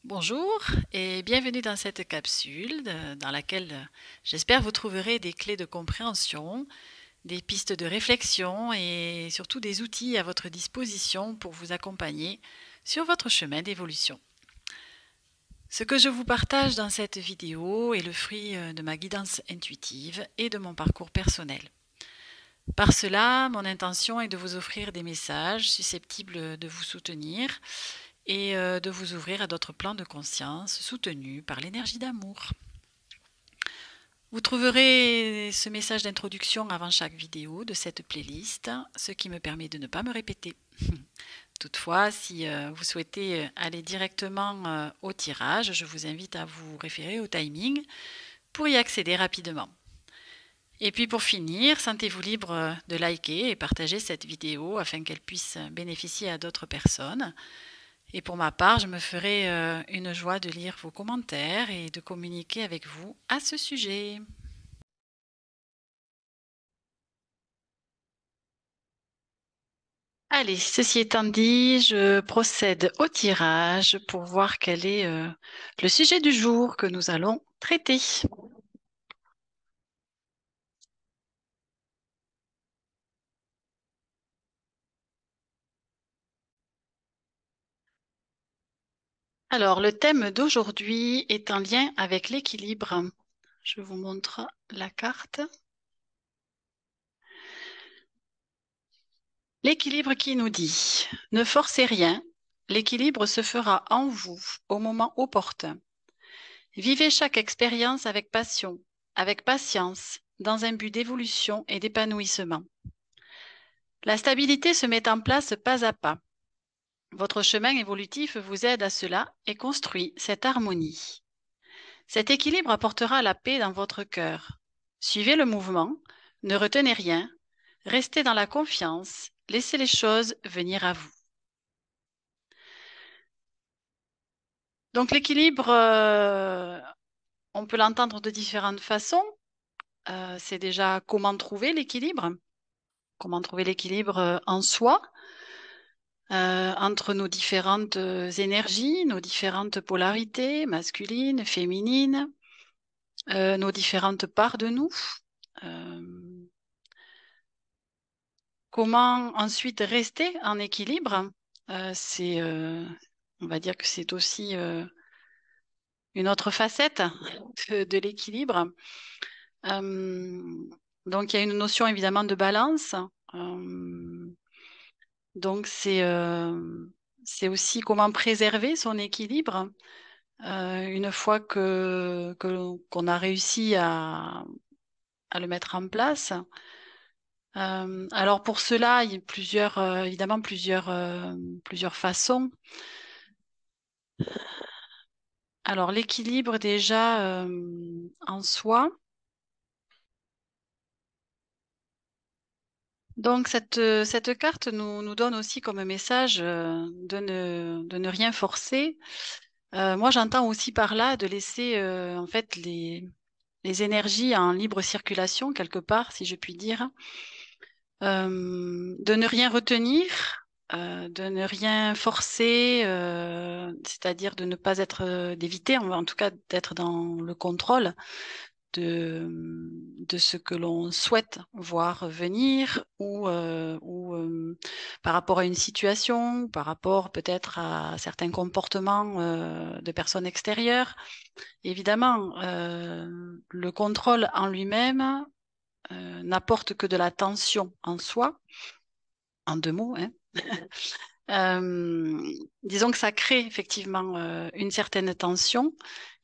Bonjour et bienvenue dans cette capsule dans laquelle j'espère vous trouverez des clés de compréhension, des pistes de réflexion et surtout des outils à votre disposition pour vous accompagner sur votre chemin d'évolution. Ce que je vous partage dans cette vidéo est le fruit de ma guidance intuitive et de mon parcours personnel. Par cela, mon intention est de vous offrir des messages susceptibles de vous soutenir et de vous ouvrir à d'autres plans de conscience soutenus par l'énergie d'amour. Vous trouverez ce message d'introduction avant chaque vidéo de cette playlist, ce qui me permet de ne pas me répéter. Toutefois, si vous souhaitez aller directement au tirage, je vous invite à vous référer au timing pour y accéder rapidement. Et puis pour finir, sentez-vous libre de liker et partager cette vidéo afin qu'elle puisse bénéficier à d'autres personnes. Et pour ma part, je me ferai une joie de lire vos commentaires et de communiquer avec vous à ce sujet. Allez, ceci étant dit, je procède au tirage pour voir quel est le sujet du jour que nous allons traiter. Alors, le thème d'aujourd'hui est en lien avec l'équilibre. Je vous montre la carte. L'équilibre qui nous dit: ne forcez rien, l'équilibre se fera en vous au moment opportun. Vivez chaque expérience avec passion, avec patience, dans un but d'évolution et d'épanouissement. La stabilité se met en place pas à pas. Votre chemin évolutif vous aide à cela et construit cette harmonie. Cet équilibre apportera la paix dans votre cœur. Suivez le mouvement, ne retenez rien, restez dans la confiance, laissez les choses venir à vous. Donc l'équilibre, on peut l'entendre de différentes façons. C'est déjà comment trouver l'équilibre. Comment trouver l'équilibre en soi, entre nos différentes énergies, nos différentes polarités, masculines, féminines, nos différentes parts de nous. Euh, Comment ensuite rester en équilibre? On va dire que c'est aussi une autre facette de l'équilibre. Euh, donc il y a une notion évidemment de balance. Euh, Donc, c'est aussi comment préserver son équilibre une fois qu'on a réussi à le mettre en place. Alors, pour cela, il y a évidemment plusieurs façons. Alors, l'équilibre déjà en soi. Donc, cette carte nous donne aussi comme message de ne rien forcer. Moi, j'entends aussi par là de laisser en fait les énergies en libre circulation quelque part, si je puis dire, de ne rien retenir, de ne rien forcer, c'est-à-dire de ne pas être, d'éviter, en tout cas d'être dans le contrôle de, de ce que l'on souhaite voir venir ou par rapport à une situation, par rapport peut-être à certains comportements de personnes extérieures. Évidemment, le contrôle en lui-même n'apporte que de la tension en soi, en deux mots, hein. Euh, Disons que ça crée effectivement une certaine tension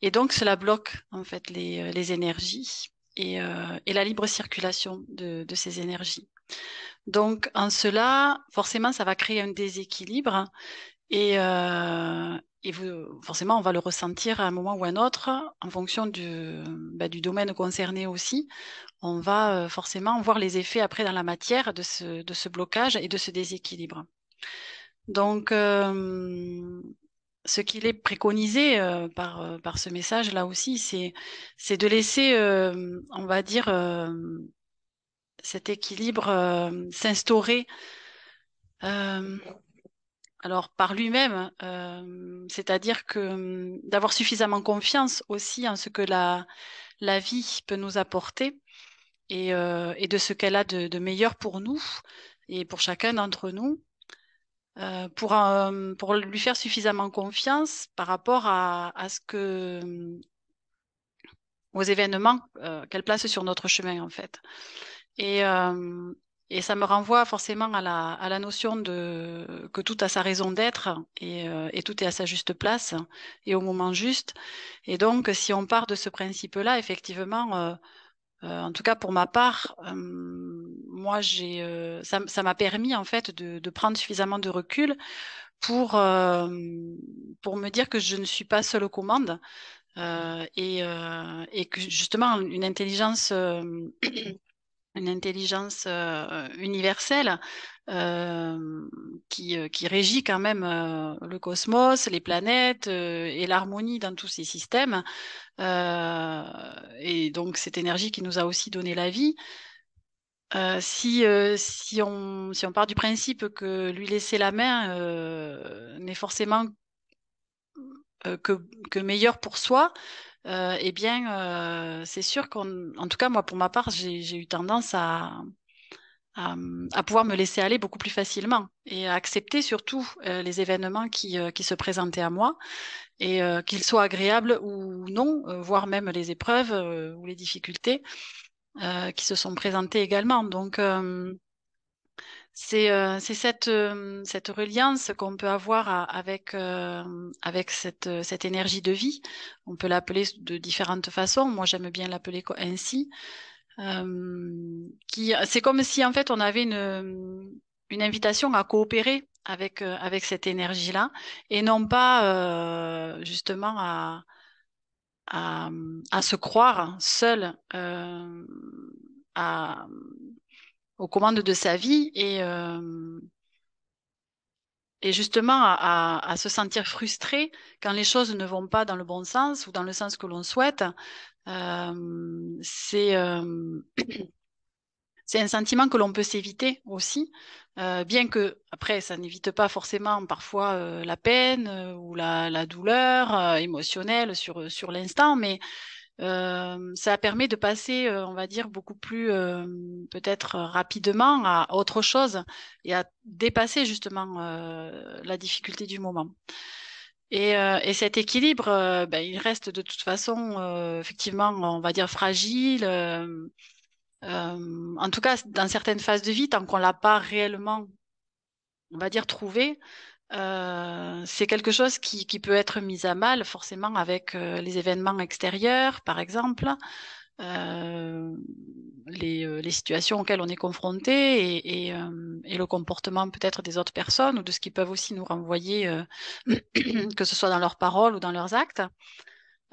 et donc cela bloque en fait les énergies et la libre circulation de ces énergies. Donc en cela, forcément, ça va créer un déséquilibre forcément, on va le ressentir à un moment ou à un autre en fonction du domaine concerné aussi. On va forcément voir les effets après dans la matière de ce blocage et de ce déséquilibre. Donc, ce qu'il est préconisé par ce message là aussi, c'est de laisser, on va dire, cet équilibre s'instaurer. Euh, alors par lui-même, c'est-à-dire que d'avoir suffisamment confiance aussi en ce que la vie peut nous apporter et de ce qu'elle a de meilleur pour nous et pour chacun d'entre nous, pour lui faire suffisamment confiance par rapport à ce que, aux événements qu'elle place sur notre chemin, en fait. Et, euh, et ça me renvoie forcément à la notion de que tout a sa raison d'être et tout est à sa juste place et au moment juste. Et donc, si on part de ce principe-là, effectivement, en tout cas pour ma part, moi ça m'a permis en fait de prendre suffisamment de recul pour euh, pour me dire que je ne suis pas seule aux commandes et que justement une intelligence universelle qui régit quand même le cosmos, les planètes et l'harmonie dans tous ces systèmes. Euh, et donc cette énergie qui nous a aussi donné la vie. Si on part du principe que lui laisser la main n'est forcément euh, que, que meilleur pour soi, eh bien, c'est sûr en tout cas, moi, pour ma part, j'ai eu tendance à, à pouvoir me laisser aller beaucoup plus facilement et à accepter surtout les événements qui se présentaient à moi et qu'ils soient agréables ou non, voire même les épreuves ou les difficultés qui se sont présentées également. Donc, c'est cette reliance qu'on peut avoir avec cette énergie de vie. On peut l'appeler de différentes façons. Moi, j'aime bien l'appeler ainsi. C'est comme si, en fait, on avait une invitation à coopérer avec cette énergie-là et non pas justement à, à se croire seul à, aux commandes de sa vie et justement à se sentir frustré quand les choses ne vont pas dans le bon sens ou dans le sens que l'on souhaite. C'est c'est un sentiment que l'on peut s'éviter aussi, bien que après ça n'évite pas forcément parfois la peine ou la douleur émotionnelle sur l'instant, mais ça permet de passer, on va dire, beaucoup plus peut-être rapidement à autre chose et à dépasser justement la difficulté du moment. Et cet équilibre, ben, il reste de toute façon effectivement, on va dire, fragile. En tout cas, dans certaines phases de vie, tant qu'on l'a pas réellement, on va dire, trouvé, c'est quelque chose qui peut être mis à mal forcément avec les événements extérieurs, par exemple, euh, les situations auxquelles on est confronté et le comportement peut-être des autres personnes ou de ce qu'ils peuvent aussi nous renvoyer, que ce soit dans leurs paroles ou dans leurs actes.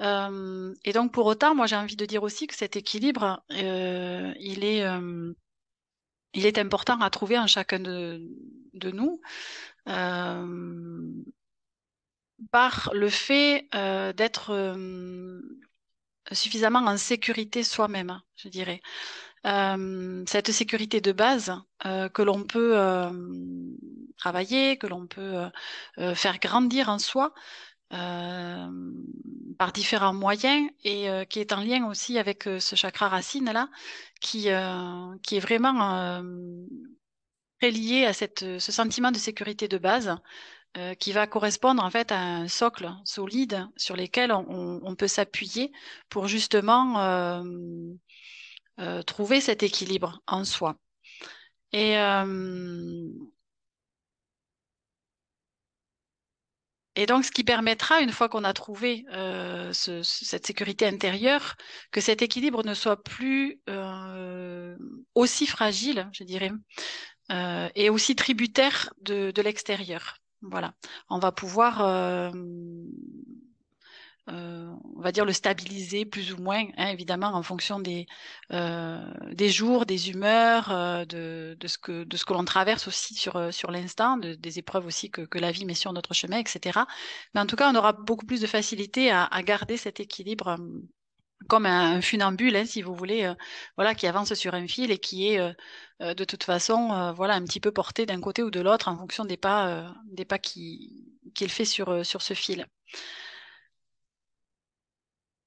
Et donc pour autant, moi j'ai envie de dire aussi que cet équilibre, il est important à trouver en chacun de nous euh, par le fait d'être suffisamment en sécurité soi-même, hein, je dirais. Cette sécurité de base que l'on peut travailler, que l'on peut faire grandir en soi euh, par différents moyens et qui est en lien aussi avec ce chakra racine là, qui est vraiment très lié à ce sentiment de sécurité de base qui va correspondre en fait à un socle solide sur lequel on peut s'appuyer pour justement trouver cet équilibre en soi. Et, euh, et donc, ce qui permettra, une fois qu'on a trouvé cette sécurité intérieure, que cet équilibre ne soit plus aussi fragile, je dirais, et aussi tributaire de l'extérieur. Voilà. On va pouvoir on va dire le stabiliser plus ou moins, hein, évidemment en fonction des jours, des humeurs, de ce que l'on traverse aussi sur l'instant, des épreuves aussi que la vie met sur notre chemin, etc. Mais en tout cas, on aura beaucoup plus de facilité à garder cet équilibre comme un funambule, hein, si vous voulez, voilà, qui avance sur un fil et qui est de toute façon, voilà, un petit peu porté d'un côté ou de l'autre en fonction des pas qu'il fait sur ce fil.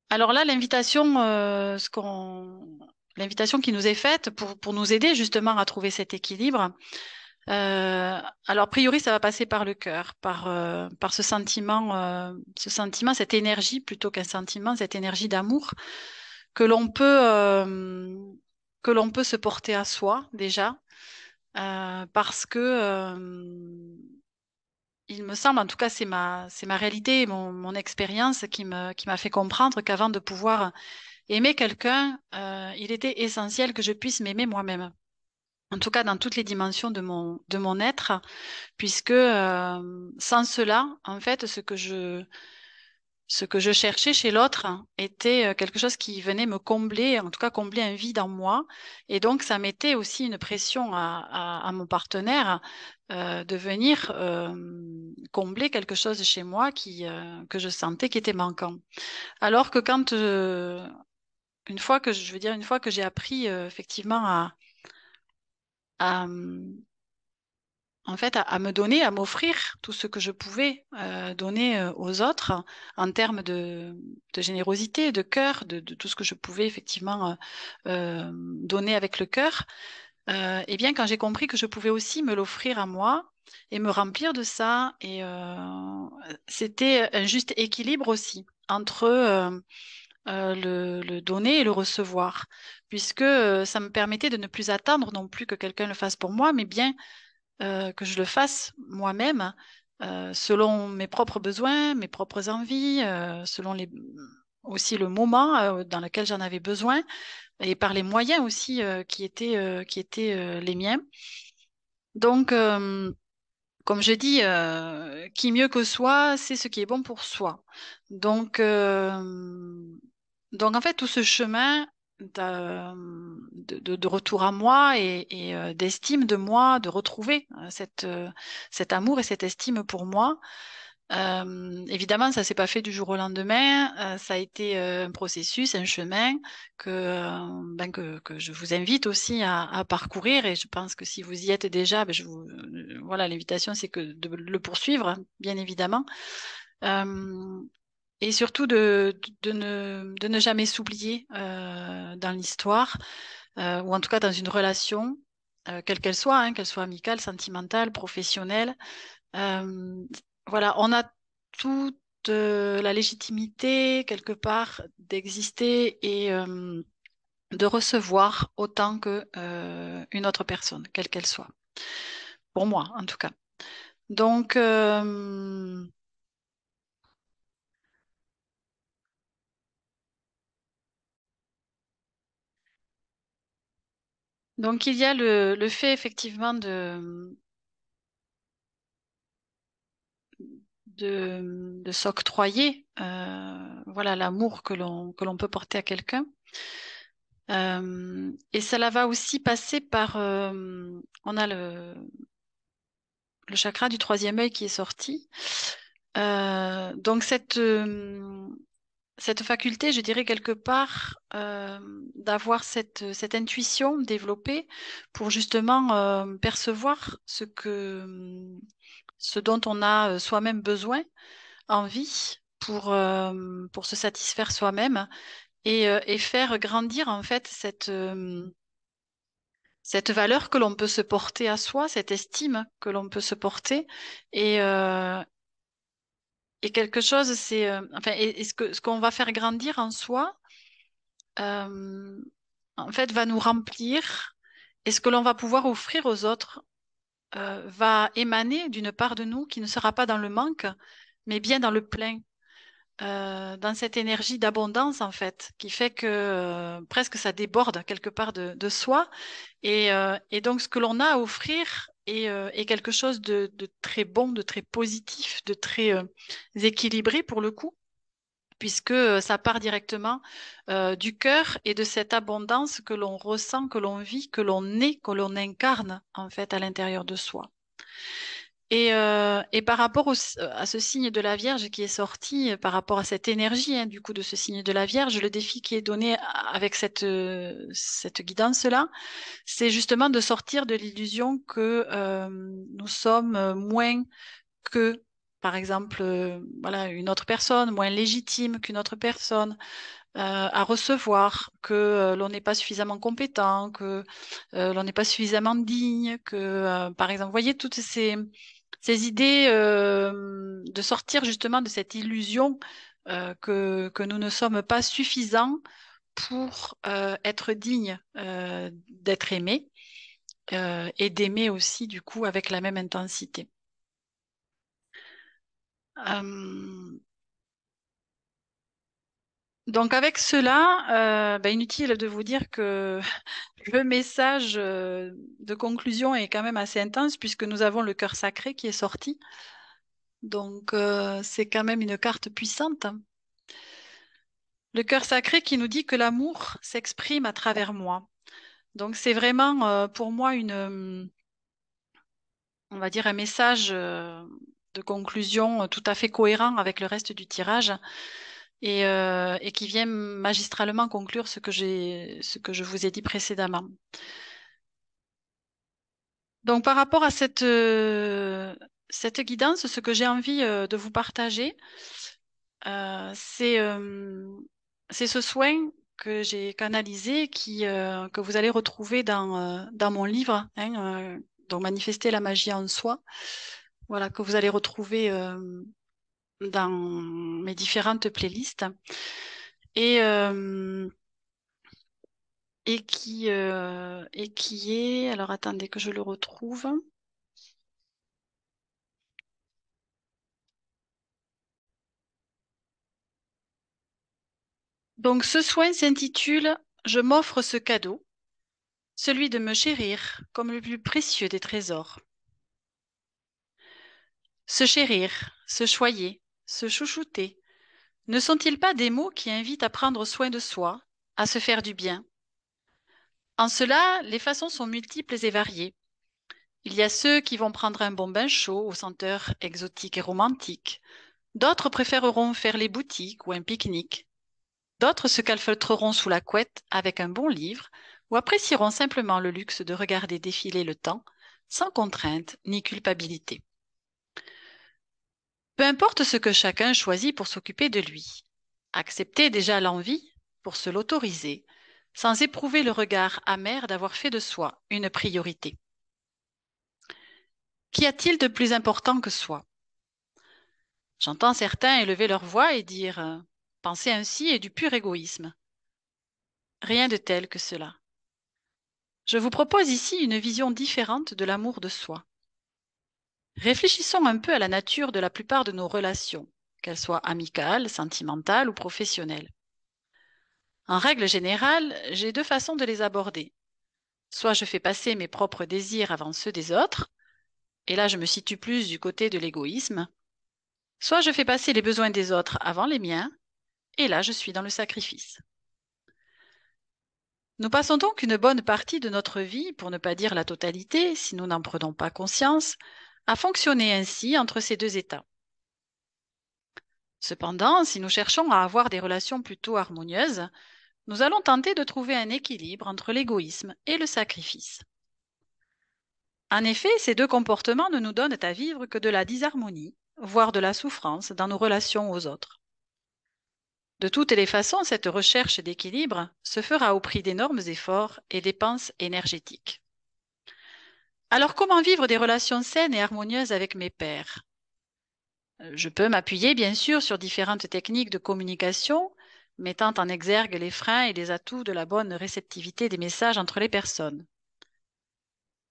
Alors là, l'invitation qui nous est faite pour nous aider justement à trouver cet équilibre. Alors, a priori, ça va passer par le cœur, par ce sentiment, cette énergie plutôt qu'un sentiment, cette énergie d'amour que l'on peut, euh, que l'on peut se porter à soi déjà, parce que il me semble, en tout cas, c'est ma réalité, mon expérience qui m'a fait comprendre qu'avant de pouvoir aimer quelqu'un, il était essentiel que je puisse m'aimer moi-même. En tout cas, dans toutes les dimensions de mon être, puisque sans cela, en fait, ce que je cherchais chez l'autre était quelque chose qui venait me combler, en tout cas combler un vide en moi. Et donc, ça mettait aussi une pression à mon partenaire de venir combler quelque chose chez moi que je sentais qui était manquant. Alors que une fois que j'ai appris effectivement à, en fait, à me donner, à m'offrir tout ce que je pouvais donner aux autres en termes de générosité, de cœur, de tout ce que je pouvais effectivement donner avec le cœur. Et bien, quand j'ai compris que je pouvais aussi me l'offrir à moi et me remplir de ça, et c'était un juste équilibre aussi entre le donner et le recevoir, puisque ça me permettait de ne plus attendre non plus que quelqu'un le fasse pour moi, mais bien que je le fasse moi-même, selon mes propres besoins, mes propres envies, selon aussi le moment dans lequel j'en avais besoin, et par les moyens aussi qui étaient les miens. Donc, comme je dis, qui mieux que soi, c'est ce qui est bon pour soi. Donc, donc en fait, tout ce chemin de retour à moi et d'estime de moi, de retrouver cet amour et cette estime pour moi. Évidemment, ça s'est pas fait du jour au lendemain. Ça a été un processus, un chemin que je vous invite aussi à parcourir. Et je pense que si vous y êtes déjà, voilà, l'invitation, c'est que de le poursuivre, bien évidemment. Euh, et surtout de ne jamais s'oublier dans l'histoire, ou en tout cas dans une relation, quelle qu'elle soit, hein, qu'elle soit amicale, sentimentale, professionnelle. Euh, voilà, on a toute la légitimité, quelque part, d'exister et de recevoir autant que une autre personne, quelle qu'elle soit. Pour moi, en tout cas. Donc, donc il y a le fait effectivement de s'octroyer voilà, l'amour que l'on peut porter à quelqu'un. Et cela va aussi passer par... on a le chakra du troisième œil qui est sorti. Donc cette faculté, je dirais quelque part, d'avoir cette intuition développée pour justement percevoir ce dont on a soi-même besoin, envie, pour se satisfaire soi-même et faire grandir en fait cette valeur que l'on peut se porter à soi, cette estime que l'on peut se porter. Et, et quelque chose, enfin, et ce qu'on va faire grandir en soi, euh, en fait, va nous remplir. Et ce que l'on va pouvoir offrir aux autres va émaner d'une part de nous qui ne sera pas dans le manque, mais bien dans le plein. Dans cette énergie d'abondance en fait, qui fait que presque ça déborde quelque part de soi. Et donc ce que l'on a à offrir est quelque chose de très bon, de très positif, de très équilibré pour le coup, puisque ça part directement du cœur et de cette abondance que l'on ressent, que l'on vit, que l'on est, que l'on incarne en fait à l'intérieur de soi. Et par rapport à ce signe de la Vierge qui est sorti, par rapport à cette énergie hein, du coup de ce signe de la Vierge, le défi qui est donné avec cette guidance-là, c'est justement de sortir de l'illusion que nous sommes moins que, par exemple, voilà, une autre personne, moins légitime qu'une autre personne à recevoir, que l'on n'est pas suffisamment compétent, que l'on n'est pas suffisamment digne, que, par exemple, vous voyez, toutes ces idées de sortir justement de cette illusion que nous ne sommes pas suffisants pour être dignes d'être aimés et d'aimer aussi, du coup, avec la même intensité. Euh, donc avec cela, ben, inutile de vous dire que le message de conclusion est quand même assez intense puisque nous avons le cœur sacré qui est sorti. Donc c'est quand même une carte puissante. Le cœur sacré qui nous dit que l'amour s'exprime à travers moi. Donc c'est vraiment pour moi on va dire un message de conclusion tout à fait cohérent avec le reste du tirage et qui vient magistralement conclure ce que je vous ai dit précédemment. Donc, par rapport à cette guidance, ce que j'ai envie de vous partager, euh, c'est euh, c'est ce soin que j'ai canalisé que vous allez retrouver dans mon livre, hein, donc Manifester la magie en soi, voilà, que vous allez retrouver dans mes différentes playlists et, euh, et qui est, alors attendez que je le retrouve. Donc, ce soin s'intitule Je m'offre ce cadeau, celui de me chérir comme le plus précieux des trésors. Se chérir, se choyer, se chouchouter, ne sont-ils pas des mots qui invitent à prendre soin de soi, à se faire du bien? En cela, les façons sont multiples et variées. Il y a ceux qui vont prendre un bon bain chaud aux senteurs exotiques et romantiques. D'autres préféreront faire les boutiques ou un pique-nique. D'autres se calfeutreront sous la couette avec un bon livre ou apprécieront simplement le luxe de regarder défiler le temps sans contrainte ni culpabilité. Peu importe ce que chacun choisit pour s'occuper de lui. Accepter déjà l'envie pour se l'autoriser, sans éprouver le regard amer d'avoir fait de soi une priorité. Qu'y a-t-il de plus important que soi? J'entends certains élever leur voix et dire penser ainsi est du pur égoïsme. Rien de tel que cela. Je vous propose ici une vision différente de l'amour de soi. Réfléchissons un peu à la nature de la plupart de nos relations, qu'elles soient amicales, sentimentales ou professionnelles. En règle générale, j'ai deux façons de les aborder. Soit je fais passer mes propres désirs avant ceux des autres, et là je me situe plus du côté de l'égoïsme, soit je fais passer les besoins des autres avant les miens, et là je suis dans le sacrifice. Nous passons donc une bonne partie de notre vie, pour ne pas dire la totalité, si nous n'en prenons pas conscience, à fonctionner ainsi entre ces deux états. Cependant, si nous cherchons à avoir des relations plutôt harmonieuses, nous allons tenter de trouver un équilibre entre l'égoïsme et le sacrifice. En effet, ces deux comportements ne nous donnent à vivre que de la disharmonie, voire de la souffrance dans nos relations aux autres. De toutes les façons, cette recherche d'équilibre se fera au prix d'énormes efforts et dépenses énergétiques. Alors comment vivre des relations saines et harmonieuses avec mes pairs? Je peux m'appuyer bien sûr sur différentes techniques de communication, mettant en exergue les freins et les atouts de la bonne réceptivité des messages entre les personnes.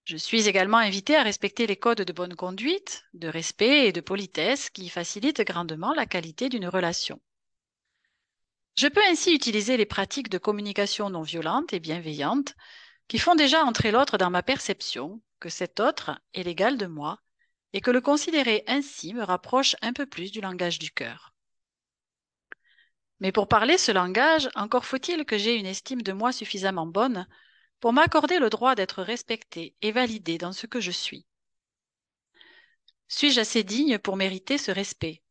Je suis également invitée à respecter les codes de bonne conduite, de respect et de politesse qui facilitent grandement la qualité d'une relation. Je peux ainsi utiliser les pratiques de communication non violente et bienveillante qui font déjà entrer l'autre dans ma perception que cet autre est l'égal de moi et que le considérer ainsi me rapproche un peu plus du langage du cœur. Mais pour parler ce langage, encore faut-il que j'aie une estime de moi suffisamment bonne pour m'accorder le droit d'être respectée et validée dans ce que je suis. Suis-je assez digne pour mériter ce respect?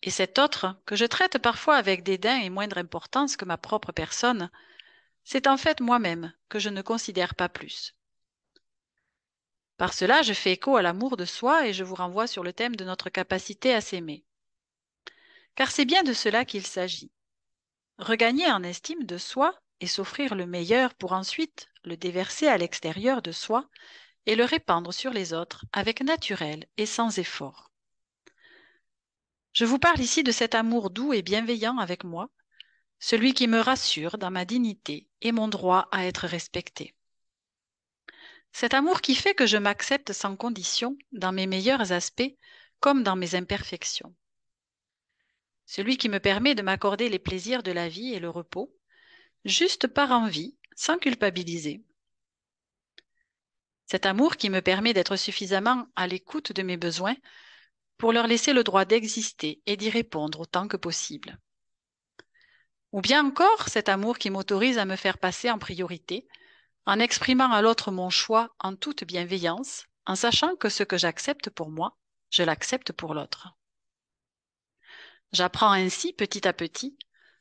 Et cet autre, que je traite parfois avec dédain et moindre importance que ma propre personne, c'est en fait moi-même que je ne considère pas plus. Par cela, je fais écho à l'amour de soi et je vous renvoie sur le thème de notre capacité à s'aimer. Car c'est bien de cela qu'il s'agit. Regagner en estime de soi et s'offrir le meilleur pour ensuite le déverser à l'extérieur de soi et le répandre sur les autres avec naturel et sans effort. Je vous parle ici de cet amour doux et bienveillant avec moi, celui qui me rassure dans ma dignité et mon droit à être respecté. Cet amour qui fait que je m'accepte sans condition dans mes meilleurs aspects comme dans mes imperfections. Celui qui me permet de m'accorder les plaisirs de la vie et le repos, juste par envie, sans culpabiliser. Cet amour qui me permet d'être suffisamment à l'écoute de mes besoins pour leur laisser le droit d'exister et d'y répondre autant que possible. Ou bien encore cet amour qui m'autorise à me faire passer en priorité, en exprimant à l'autre mon choix en toute bienveillance, en sachant que ce que j'accepte pour moi, je l'accepte pour l'autre. J'apprends ainsi, petit à petit,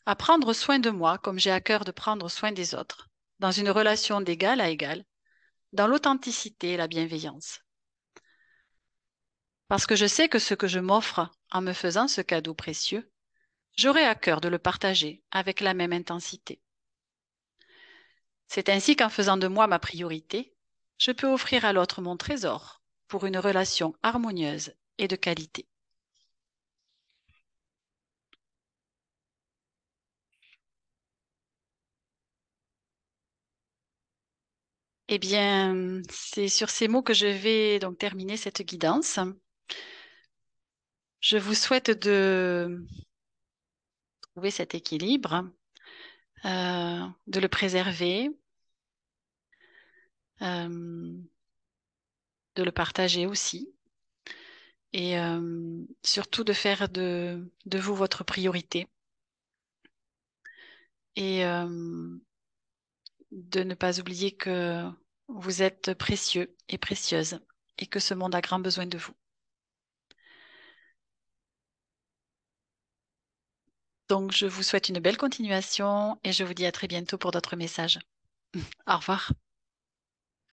à prendre soin de moi comme j'ai à cœur de prendre soin des autres, dans une relation d'égal à égal, dans l'authenticité et la bienveillance. Parce que je sais que ce que je m'offre en me faisant ce cadeau précieux, j'aurai à cœur de le partager avec la même intensité. C'est ainsi qu'en faisant de moi ma priorité, je peux offrir à l'autre mon trésor pour une relation harmonieuse et de qualité. Eh bien, c'est sur ces mots que je vais donc terminer cette guidance. Je vous souhaite de trouver cet équilibre, de le préserver, de le partager aussi, et surtout de faire de vous votre priorité et de ne pas oublier que vous êtes précieux et précieuse et que ce monde a grand besoin de vous. Donc, je vous souhaite une belle continuation et je vous dis à très bientôt pour d'autres messages. Au revoir.